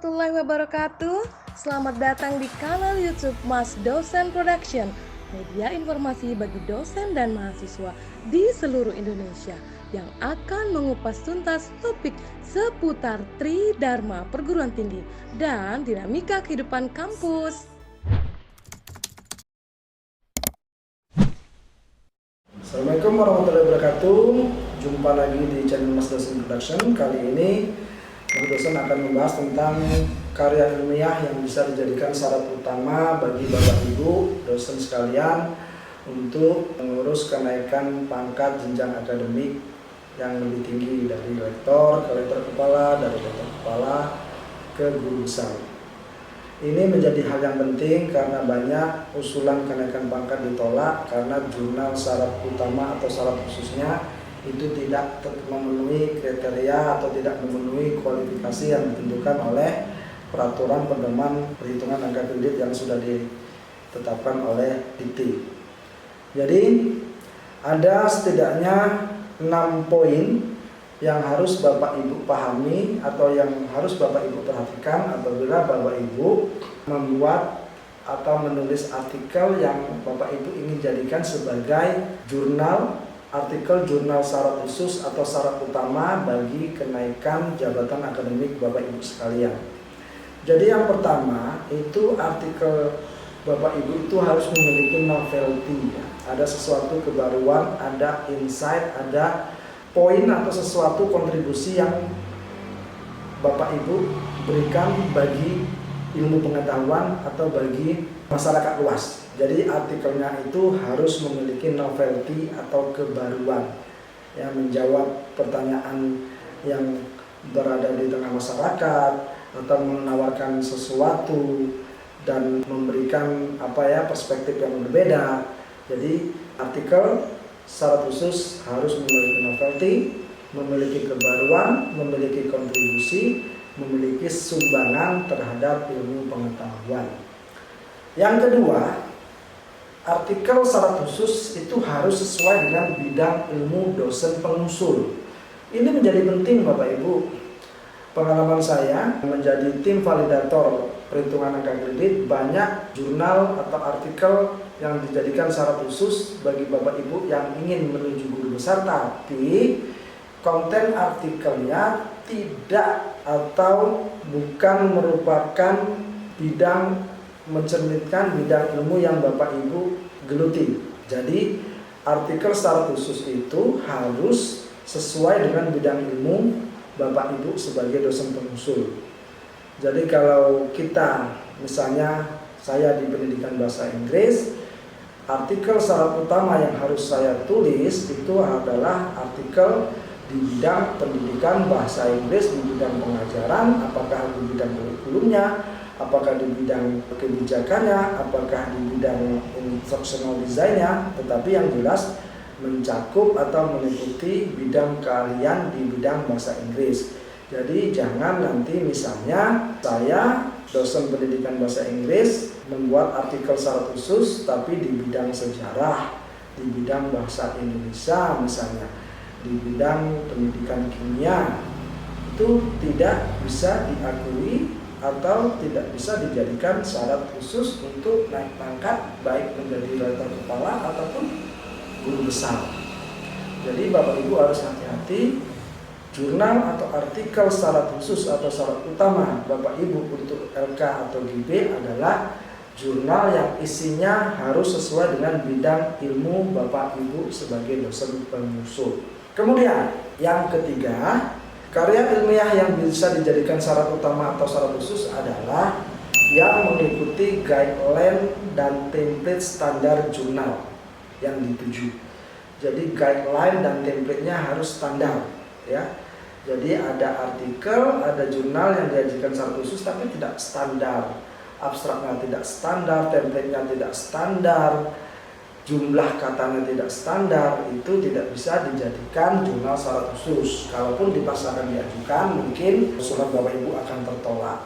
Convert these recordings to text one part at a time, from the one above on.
warahmatullahi wabarakatuh. Selamat datang di kanal YouTube Mas Dosen Production, media informasi bagi dosen dan mahasiswa di seluruh Indonesia yang akan mengupas tuntas topik seputar Tridharma Perguruan Tinggi dan dinamika kehidupan kampus. Assalamualaikum warahmatullahi wabarakatuh. Jumpa lagi di channel Mas Dosen Production. Kali ini Mas Dosen akan membahas tentang karya ilmiah yang bisa dijadikan syarat utama bagi Bapak Ibu dosen sekalian untuk mengurus kenaikan pangkat jenjang akademik yang lebih tinggi dari rektor ke rektor kepala, dari rektor kepala ke guru besar. Ini menjadi hal yang penting karena banyak usulan kenaikan pangkat ditolak karena jurnal syarat utama atau syarat khususnya itu tidak memenuhi kriteria atau tidak memenuhi kualifikasi yang ditentukan oleh peraturan pedoman perhitungan angka kredit yang sudah ditetapkan oleh Dikti. Jadi ada setidaknya 6 poin yang harus Bapak Ibu pahami atau yang harus Bapak Ibu perhatikan apabila Bapak Ibu membuat atau menulis artikel yang Bapak Ibu ingin jadikan sebagai artikel jurnal syarat khusus atau syarat utama bagi kenaikan jabatan akademik Bapak Ibu sekalian. Jadi yang pertama itu artikel Bapak Ibu itu harus memiliki novelty, ya. Ada sesuatu kebaruan, ada insight, ada poin atau sesuatu kontribusi yang Bapak Ibu berikan bagi ilmu pengetahuan atau bagi masyarakat luas. Jadi artikelnya itu harus memiliki novelty atau kebaruan yang menjawab pertanyaan yang berada di tengah masyarakat atau menawarkan sesuatu dan memberikan perspektif yang berbeda. Jadi artikel syarat khusus harus memiliki novelty, memiliki kebaruan, memiliki kontribusi, memiliki sumbangan terhadap ilmu pengetahuan. Yang kedua, artikel syarat khusus itu harus sesuai dengan bidang ilmu dosen pengusul. Ini menjadi penting Bapak Ibu. Pengalaman saya menjadi tim validator perhitungan angka kredit, banyak jurnal atau artikel yang dijadikan syarat khusus bagi Bapak Ibu yang ingin menuju guru besar, tapi konten artikelnya tidak atau bukan merupakan bidang mencerminkan bidang ilmu yang Bapak Ibu geluti. Jadi artikel syarat khusus itu harus sesuai dengan bidang ilmu Bapak Ibu sebagai dosen pengusul. Jadi kalau kita misalnya saya di pendidikan bahasa Inggris, artikel syarat utama yang harus saya tulis itu adalah artikel di bidang pendidikan bahasa Inggris, di bidang pengajaran, apakah di bidang kurikulumnya, apakah di bidang kebijakannya, apakah di bidang instructional design-nya, tetapi yang jelas mencakup atau meliputi bidang keahlian di bidang bahasa Inggris. Jadi jangan nanti misalnya saya dosen pendidikan bahasa Inggris membuat artikel syarat khusus tapi di bidang sejarah, di bidang bahasa Indonesia misalnya, di bidang pendidikan kimia, itu tidak bisa diakui atau tidak bisa dijadikan syarat khusus untuk naik pangkat baik menjadi rektor kepala ataupun guru besar. Jadi Bapak Ibu harus hati-hati. Jurnal atau artikel syarat khusus atau syarat utama Bapak Ibu untuk LK atau GB adalah jurnal yang isinya harus sesuai dengan bidang ilmu Bapak Ibu sebagai dosen pengusul. Kemudian yang ketiga, karya ilmiah yang bisa dijadikan syarat utama atau syarat khusus adalah yang mengikuti guideline dan template standar jurnal yang dituju. Jadi guideline dan template-nya harus standar, ya. Jadi ada artikel, ada jurnal yang diajukan syarat khusus tapi tidak standar. Abstraknya tidak standar, template-nya tidak standar, jumlah katanya tidak standar, itu tidak bisa dijadikan jurnal syarat khusus. Kalaupun dipaksakan diajukan, mungkin surat Bapak Ibu akan tertolak.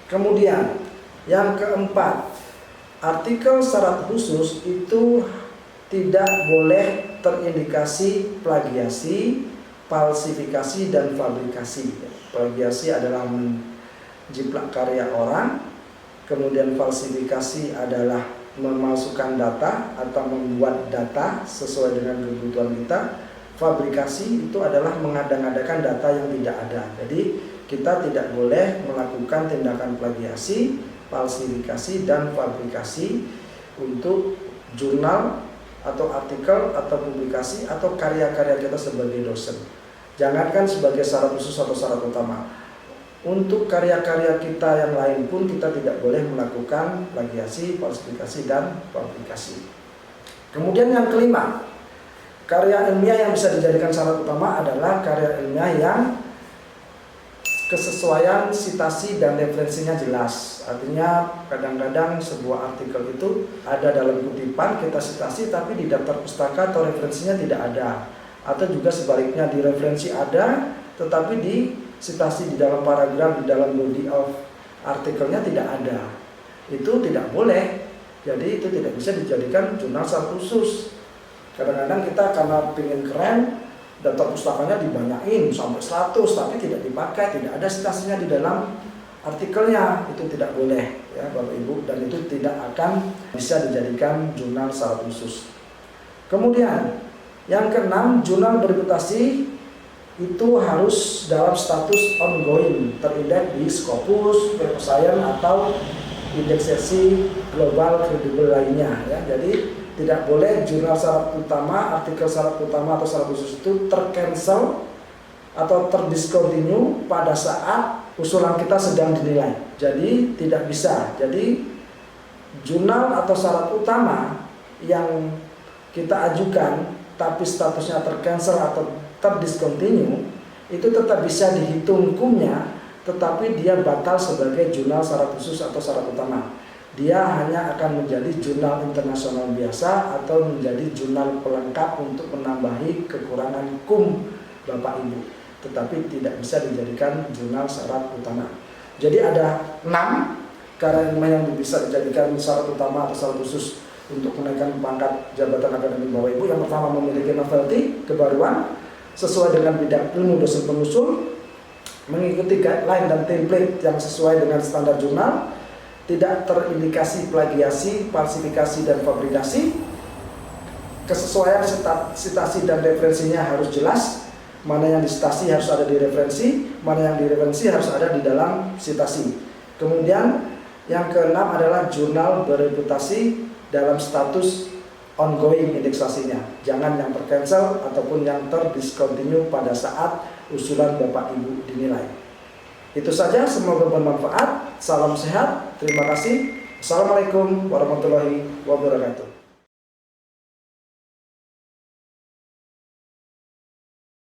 Kemudian yang keempat, artikel syarat khusus itu tidak boleh terindikasi plagiasi, falsifikasi, dan fabrikasi. Plagiasi adalah jiplak karya orang, kemudian falsifikasi adalah memalsukan data atau membuat data sesuai dengan kebutuhan kita. Fabrikasi itu adalah mengada-ngadakan data yang tidak ada. Jadi kita tidak boleh melakukan tindakan plagiasi, falsifikasi, dan fabrikasi untuk jurnal atau artikel atau publikasi atau karya-karya kita sebagai dosen. Jangankan sebagai syarat khusus atau syarat utama, untuk karya-karya kita yang lain pun kita tidak boleh melakukan plagiasi, falsifikasi, dan fabrikasi. Kemudian yang kelima, karya ilmiah yang bisa dijadikan syarat utama adalah karya ilmiah yang kesesuaian citasi dan referensinya jelas. Artinya kadang-kadang sebuah artikel itu ada dalam kutipan, kita citasi, tapi di daftar pustaka atau referensinya tidak ada. Atau juga sebaliknya, di referensi ada, tetapi di citasi di dalam paragraf, di dalam body of artikelnya tidak ada. Itu tidak boleh. Jadi itu tidak bisa dijadikan jurnal syarat khusus. Kadang-kadang kita karena ingin keren, daftar pustakanya dibanyain sampai 100, tapi tidak dipakai, tidak ada citasinya di dalam artikelnya. Itu tidak boleh ya Bapak Ibu, dan itu tidak akan bisa dijadikan jurnal syarat khusus. Kemudian yang keenam, jurnal bereputasi itu harus dalam status ongoing, terindeks di Scopus, Web of Science, atau indeksasi global kredibel lainnya ya. Jadi tidak boleh jurnal syarat utama, artikel syarat utama atau syarat khusus itu tercancel atau terdiscontinue pada saat usulan kita sedang dinilai. Jadi tidak bisa. Jadi jurnal atau syarat utama yang kita ajukan tapi statusnya tercancel atau terdiscontinue itu tetap bisa dihitung hukumnya, tetapi dia batal sebagai jurnal syarat khusus atau syarat utama. Dia hanya akan menjadi jurnal internasional biasa atau menjadi jurnal pelengkap untuk menambahi kekurangan hukum Bapak Ibu, tetapi tidak bisa dijadikan jurnal syarat utama. Jadi ada 6 karya ilmiah yang bisa dijadikan syarat utama atau syarat khusus untuk menaikkan pangkat jabatan akademik Bapak Ibu. Yang pertama, memiliki novelty, kebaruan, sesuai dengan bidang ilmu dosen pengusul, mengikuti guideline dan template yang sesuai dengan standar jurnal, tidak terindikasi plagiasi, falsifikasi, dan fabrikasi, kesesuaian citasi dan referensinya harus jelas, mana yang disitasi harus ada di referensi, mana yang direferensi harus ada di dalam citasi. Kemudian yang keenam adalah jurnal bereputasi dalam status ongoing indeksasinya, jangan yang tercancel ataupun yang terdiscontinue pada saat usulan Bapak Ibu dinilai. Itu saja, semoga bermanfaat. Salam sehat, terima kasih. Assalamualaikum warahmatullahi wabarakatuh.